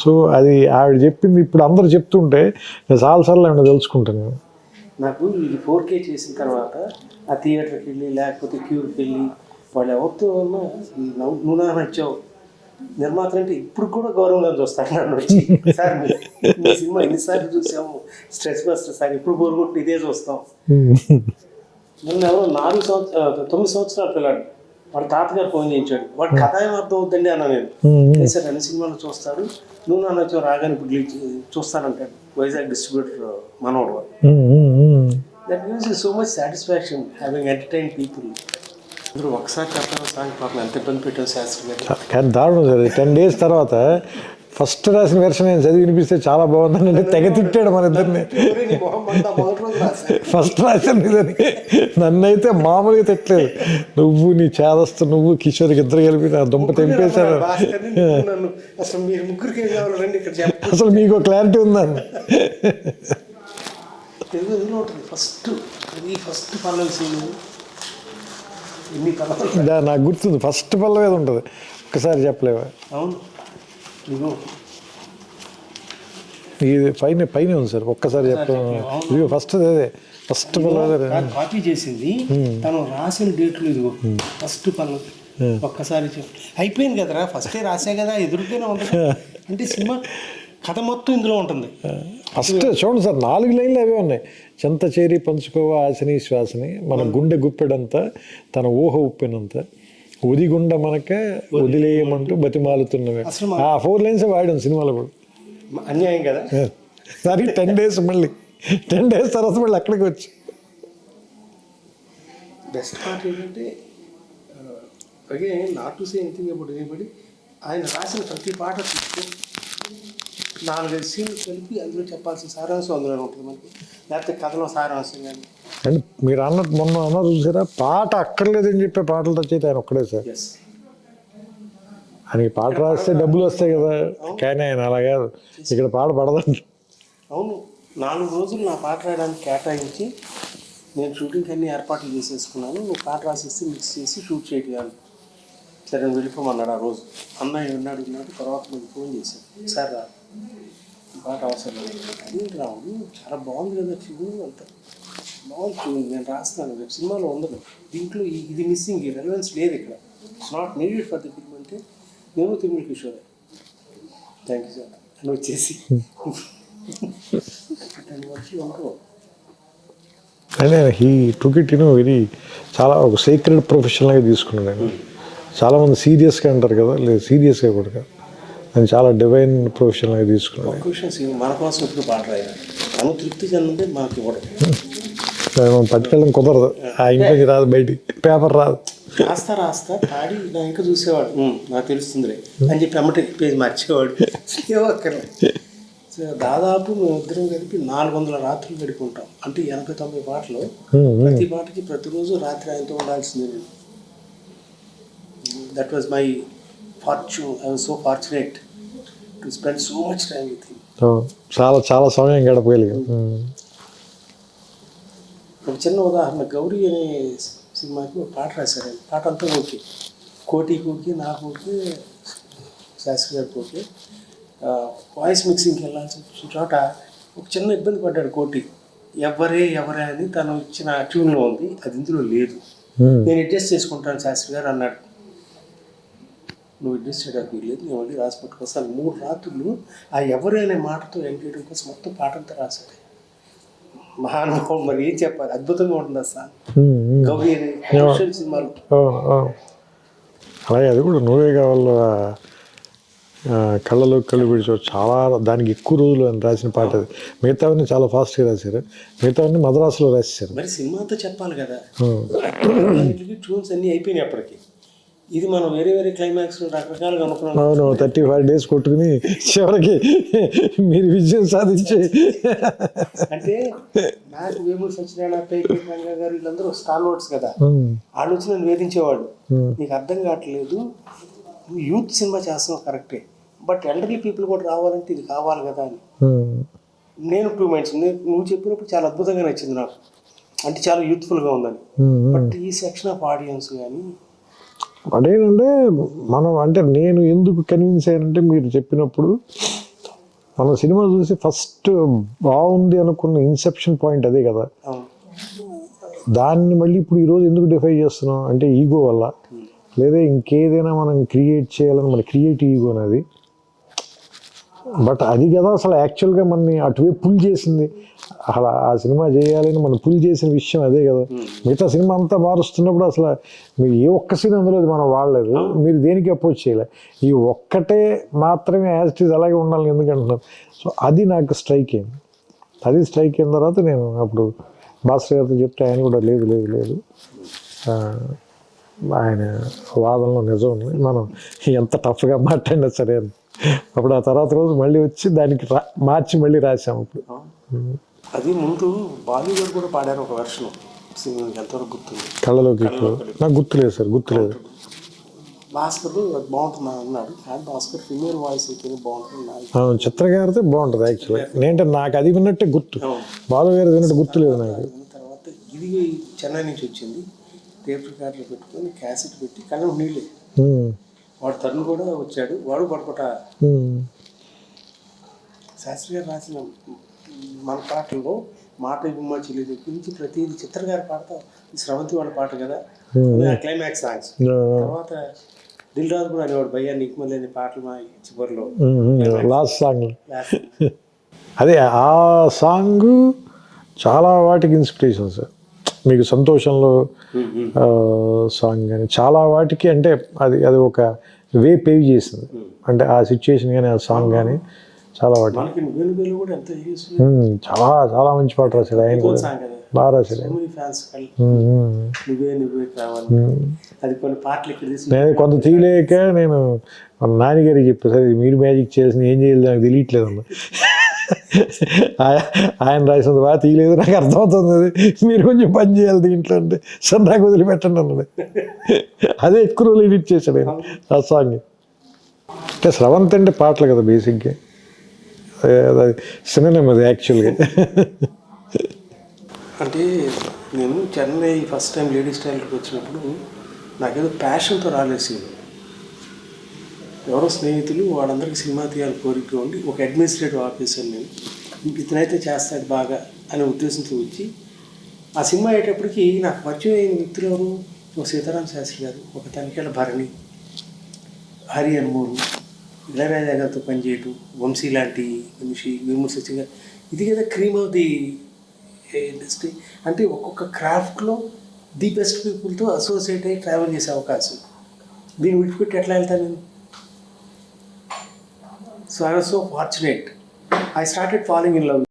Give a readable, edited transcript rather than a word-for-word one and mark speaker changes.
Speaker 1: So అది ఆవిడ చెప్పింది ఇప్పుడు అందరు చెప్తుంటే నేను చాలాసార్లు ఆవిడ తెలుసుకుంటాను.
Speaker 2: నాకు ఇది 4K చేసిన తర్వాత ఆ థియేటర్కి వెళ్ళి లేకపోతే క్యూర్కి వెళ్ళి వాళ్ళు ఎవరితో ఉన్నా నువ్వు నా నచ్చావు నిర్మాత అంటే ఇప్పుడు కూడా గౌరవంగా చూస్తాను. నన్ను వచ్చి సార్ మీ సినిమా ఎన్నిసార్లు చూసాము స్ట్రెస్ బస్టర్ సార్, ఇప్పుడు కోరుకుంటూ ఇదే చూస్తాం. నన్ను ఎవరో 9 సంవత్సరాల పిల్లాడు వాడు తాతగారు ఫోన్ చేయించాడు, వాడు కథ ఏం అర్థం అవుతుందండి అన్న. నేను సార్ అన్ని సినిమాలు చూస్తారు, నువ్వు నా నచ్చావు రాగానే ఇప్పుడు చూస్తానంటాడు. వైజాగ్ డిస్ట్రిబ్యూటర్ మనోడు. That gives you so much satisfaction having entertain people. అందరూ ఒకసారి చెప్పాను సాంగ్ పాపం ఎంత ఇబ్బంది పెట్టాను శాస్త్రి గారు.
Speaker 1: కానీ దారుణం సార్ 10 days తర్వాత ఫస్ట్ రాసిన వెర్షన్ నేను చదివి వినిపిస్తే చాలా బాగుందని అంటే తెగ తిట్టాడు మన ఇద్దరిని. ఫస్ట్ రాశాను ఇదని నన్నైతే మామూలుగా తిట్టలేదు. నువ్వు నీ చేదస్తు నువ్వు కిషోర్కి ఇద్దరు కలిపి నా దుంప తెంపేశారు. అసలు మీకు క్లారిటీ ఉందని నాకు గుర్తుంది. ఫస్ట్ పల్లవి ఉంటుంది, ఒక్కసారి చెప్పలేవా?
Speaker 2: అవును,
Speaker 1: ఇది పైన ఉంది సార్, ఒక్కసారి చెప్పలేము. ఇదిగో ఫస్ట్ అదే ఫస్ట్ పల్లవి
Speaker 2: కాపీ చేసింది తను రాసిన డేట్లు. ఇదిగో ఫస్ట్ పల్లవి ఒక్కసారి అయిపోయింది కదరా, ఫస్టే రాసే కదా ఎదురుగానే ఉంటుంది. అంటే సినిమా కథ మొత్తం ఇందులో ఉంటుంది.
Speaker 1: ఫస్ట్ చూడండి సార్ 4 లైన్లు అవే ఉన్నాయి. చెంత చేరి పంచుకోవ ఆశని శ్వాసని, మన గుండె గుప్పెడంతా తన ఊహ ఉప్పెనంత, ఉదిగుండ మనకే వదిలేయమంటూ బతిమాలుతున్నవే. ఆ 4 lines వాడాం సినిమాలో కూడా.
Speaker 2: అన్యాయం కదా
Speaker 1: సరే 10 days మళ్ళీ 10 days తర్వాత మళ్ళీ అక్కడికి వచ్చి.
Speaker 2: బెస్ట్ పార్ట్ ఏంటంటే again not to say anything about anybody, ఆయన రాసిన ప్రతి పాట 4-5 సీన్లు కలిపి అందులో చెప్పాల్సిన సారాంశం అందులో ఉంటుంది మనకి, లేకపోతే కథలో సారాంశం కానీ.
Speaker 1: అండ్ మీరు అన్నట్టు మొన్న అన్నారు చూసారా, పాట అక్కర్లేదని చెప్పే పాటలు తెచ్చేది ఆయన ఒక్కడే సార్. ఆయనకి పాట రాస్తే డబ్బులు వస్తాయి కదా, కానీ ఆయన అలా కాదు, ఇక్కడ పాట పడదండి.
Speaker 2: అవును, 4 రోజులు నా పాట రాయడానికి కేటాయించి నేను షూటింగ్కి అన్ని ఏర్పాట్లు చేసేసుకున్నాను, నువ్వు పాట రాసేసి మిక్స్ చేసి షూట్ చేయగలను. సరే నేను వెళ్ళిపోమన్నాడు ఆ రోజు. అన్నయ్య విన్నాడు తర్వాత నాకు ఫోన్ చేశాను, సార్ రా పాట అవసరం లేదు. అదేంటి రావు చాలా బాగుంది కదా చూడు, అంత బాగుంది చూడు, నేను రాస్తాను రేపు సినిమాలో ఉండదు, దీంట్లో ఇది మిస్సింగ్, ఈ రెలవెన్స్ లేదు ఇక్కడ, it's not needed for the film అంటే నేను Tirumala Kishore thank you sir అని వచ్చేసి
Speaker 1: అంటే హీ టుక్ ఇట్ వెరీ చాలా ఒక సీక్రెట్ ప్రొఫెషనల్గా తీసుకున్నాడు ఆయన. చాలామంది సీరియస్గా అంటారు కదా, లేదు సీరియస్గా కూడా కాదు, అది చాలా డివైన్ ప్రొఫెషనల్గా తీసుకున్నాడు.
Speaker 2: మన కోసం ఇప్పుడు పాట రాయాలి, మనం తృప్తి చెందంటే మనకి ఇవ్వడం
Speaker 1: పట్టుకెళ్ళడం కుదరదు, ఆ ఇంట్లోకి రాదు, బయటికి పేపర్ రాదు.
Speaker 2: రాస్తా పాడి నా ఇంకా చూసేవాడు, నాకు తెలుస్తుందిలే అని చెప్పి అమ్మటి పేజ్ మార్చేవాడు. సో దాదాపు మేమిద్దరం కలిపి 400 రాత్రులు గడుపుకుంటాం. అంటే 80-90 పాటలు, ప్రతి పాటకి ప్రతిరోజు రాత్రి ఆయనతో ఉండాల్సిందే. That was my fortune. I was so fortunate to spend so much time with him.
Speaker 1: చాలా సమయం గడపగలిగాం.
Speaker 2: ఒక చిన్న ఉదాహరణ, గౌరీ అనే సినిమాకి ఒక పాట రాశారు. పాట అంతా ఓకే, కోటికి ఓకే, నాకు ఓకే, శాస్త్రి గారికి ఓకే. వాయిస్ మిక్సింగ్కి వెళ్ళాల్సిన చోట ఒక చిన్న ఇబ్బంది పడ్డాడు కోటి. ఎవరే అని తను ఇచ్చిన ట్యూన్లో ఉంది, అది ఇందులో లేదు, నేను అడ్జస్ట్ చేసుకుంటాను శాస్త్రి గారు అన్నాడు. నువ్వు అడ్జస్ట్ చేయడానికి లేదు, నేను మళ్ళీ రాసి పట్టుకొస్తాను. 3 రాత్రులు ఆ ఎవరే అనే మాటతో ఎండ్ చేయడం కోసం మొత్తం పాట అంతా రాశాడు. మహానుభావం, మరి ఏం చెప్పాలి, అద్భుతంగా ఉంటుంది సార్ గౌరీ అనే సినిమాలో.
Speaker 1: అలాగే అది కూడా నువ్వే కావాలి కళ్ళలో కళ్ళు పిడిచో, చాలా దానికి ఎక్కువ రోజులు అని రాసిన పాట అది. మిగతావన్నీ చాలా ఫాస్ట్గా రాశారు, మిగతావన్నీ మద్రాసులో రాసేసారు.
Speaker 2: మరి సినిమాతో చెప్పాలి కదా, ట్యూన్స్ అన్నీ అయిపోయినాయి అప్పటికి. ఇది మనం వేరే క్లైమాక్స్ రకరకాలుగా అనుకున్నాం.
Speaker 1: అవును, 35 days కొట్టుకుని చివరికి మీరు విజయం సాధించి.
Speaker 2: అంటే నాకు వేమూరి సత్యనారాయణ, పేకే రంగా గారు వీళ్ళందరూ స్టార్ వర్డ్స్ కదా, వాళ్ళు వచ్చి నన్ను వేధించేవాడు. నీకు అర్థం కావట్లేదు, నువ్వు యూత్ సినిమా చేస్తున్నావు కరెక్టే, బట్ ఎల్డర్లీ పీపుల్ కూడా రావాలంటే ఇది కావాలి కదా అని. నేను 2 minds, నువ్వు చెప్పినప్పుడు చాలా అద్భుతంగా నచ్చింది నాకు, అంటే చాలా యూత్ఫుల్గా ఉందని. బట్ ఈ సెక్షన్ ఆఫ్ ఆడియన్స్ కానీ
Speaker 1: అదేనంటే మనం అంటే నేను ఎందుకు కన్విన్స్ అయ్యానంటే మీరు చెప్పినప్పుడు మనం సినిమా చూసి ఫస్ట్ బాగుంది అనుకున్న ఇన్సెప్షన్ పాయింట్ అదే కదా.
Speaker 2: అవును.
Speaker 1: దాన్ని మళ్ళీ ఇప్పుడు ఈరోజు ఎందుకు డిఫై చేస్తున్నాం అంటే ఈగో వల్ల, లేదా ఇంకేదైనా మనం క్రియేట్ చేయాలని మన క్రియేటివ్ ఈగో అనేది. బట్ అది కదా అసలు యాక్చువల్గా మనని అటువైపు పుల్ చేసింది. అసలు ఆ సినిమా చేయాలని మనం పుల్ చేసిన విషయం అదే కదా. మిగతా సినిమా అంతా మారుస్తున్నప్పుడు అసలు మీరు ఏ ఒక్క సీన్ అందులో మనం వాడలేదు, మీరు దేనికి అపోజ్ చేయలేదు. ఈ ఒక్కటే మాత్రమే యాజ్ ఇట్ ఈజ్ అలాగే ఉండాలని ఎందుకంటున్నాం. సో అది నాకు స్ట్రైక్ అయింది. అది స్ట్రైక్ అయిన తర్వాత నేను అప్పుడు భాస్కర్ గారితో చెప్తే ఆయన కూడా లేదు లేదు లేదు ఆయన వాదనలో నిజం ఉంది, మనం ఎంత టఫ్గా మాట్లాడినా సరే అని. అప్పుడు ఆ తర్వాత రోజు మళ్ళీ వచ్చి దానికి మార్చి మళ్ళీ రాసాము. అప్పుడు
Speaker 2: అది ముందు బాలీవుడ్ కూడా పాడారు ఒక వెర్షన్, ఎంతవరకు గుర్తుంది?
Speaker 1: కళ్ళలోకి నాకు గుర్తులేదు సార్, గుర్తులేదు.
Speaker 2: భాస్కర్ అది బాగుంటుంది అన్నాడు, కానీ భాస్కర్ ఫీమేల్ వాయిస్ అయితే బాగుంటుంది.
Speaker 1: చిత్రగారితే బాగుంటుంది యాక్చువల్గా. నేనంటే నాకు అది విన్నట్టే గుర్తు, బాలు గారి విన్నట్టు గుర్తులేదు నాకు.
Speaker 2: తర్వాత ఇది చెన్నై నుంచి వచ్చింది, టేప్ రికార్డులో పెట్టుకొని క్యాసెట్ పెట్టి కళ్ళ నీళ్ళే. వాడు తరుణ్ కూడా వచ్చాడు, వాడు పడపట శాస్త్రి గారు రాసిన మన పాటల్లో మాట గుమ్మ చెల్లి దగ్గర నుంచి ప్రతిదీ చిత్రగారి పాడతా. స్రవంతి వాళ్ళ పాట కదా క్లైమాక్స్ సాంగ్స్. తర్వాత దిల్ రాజు కూడా అనేవాడు భయ్యా నీకు మళ్ళీ అనే పాటలు మా చివరిలో
Speaker 1: లాస్ట్ సాంగ్. అదే ఆ సాంగ్ చాలా వాటికి ఇన్స్పిరేషన్ సార్. మీకు సంతోషంలో సాంగ్ కానీ చాలా వాటికి అంటే అది అది ఒక వే పేవ్ చేసింది. అంటే ఆ సిచ్యుయేషన్ కానీ ఆ సాంగ్ కానీ చాలా వాటికి చాలా చాలా మంచి పాట రాశాడు ఆయన, బాగా రాశాడు. నేను కొంత తీయలేక నేను మన నాన్నగారికి చెప్పాను, సరే మీరు మ్యాజిక్ చేసిన ఏం చేయాలి నాకు తెలియట్లేదు అన్న. ఆయన రాసినంత బాగా తీయలేదు, నాకు అర్థమవుతుంది, అది మీరు కొంచెం పని చేయాలి దీంట్లో అంటే సార్ నాకు వదిలిపెట్టండి అన్నది. అదే ఎక్కువ రోజులు ఎడిట్ చేశాడు ఆయన ఆ సాంగ్. అంటే స్రవంత్ అంటే పాటలు కదా బేసిక్గా, అది సినిమా అది యాక్చువల్గా.
Speaker 2: అంటే నేను చెన్నై ఫస్ట్ టైం లేడీస్ టైలర్కి వచ్చినప్పుడు నాకేదో ప్యాషన్తో రాలేసి, ఎవరో స్నేహితులు వాళ్ళందరికీ సినిమా తీయాలి కోరిక ఉండి ఒక అడ్మినిస్ట్రేటివ్ ఆఫీసర్ నేను ఇతనైతే చేస్తాడు బాగా అనే ఉద్దేశంతో వచ్చి ఆ సినిమా అయ్యేటప్పటికి నాకు పరిచయం అయిన వ్యక్తులు ఎవరు, ఒక సీతారాం శాస్త్రి గారు, ఒక తనిఖీల భరణి, హరి అన్మూరు, ఇళయరాజా గారితో పనిచేయటం, వంశీ లాంటి మనిషి, విమర్శించగా ఇది కదా క్రీమ్ ఆఫ్ ది ఇండస్ట్రీ. అంటే ఒక్కొక్క క్రాఫ్ట్లో ది బెస్ట్ పీపుల్తో అసోసియేట్ అయ్యి ట్రావెల్ చేసే అవకాశం. దీన్ని విడిచిపెట్టి ఎట్లా వెళ్తాను నేను? So I was so fortunate. I started falling in love.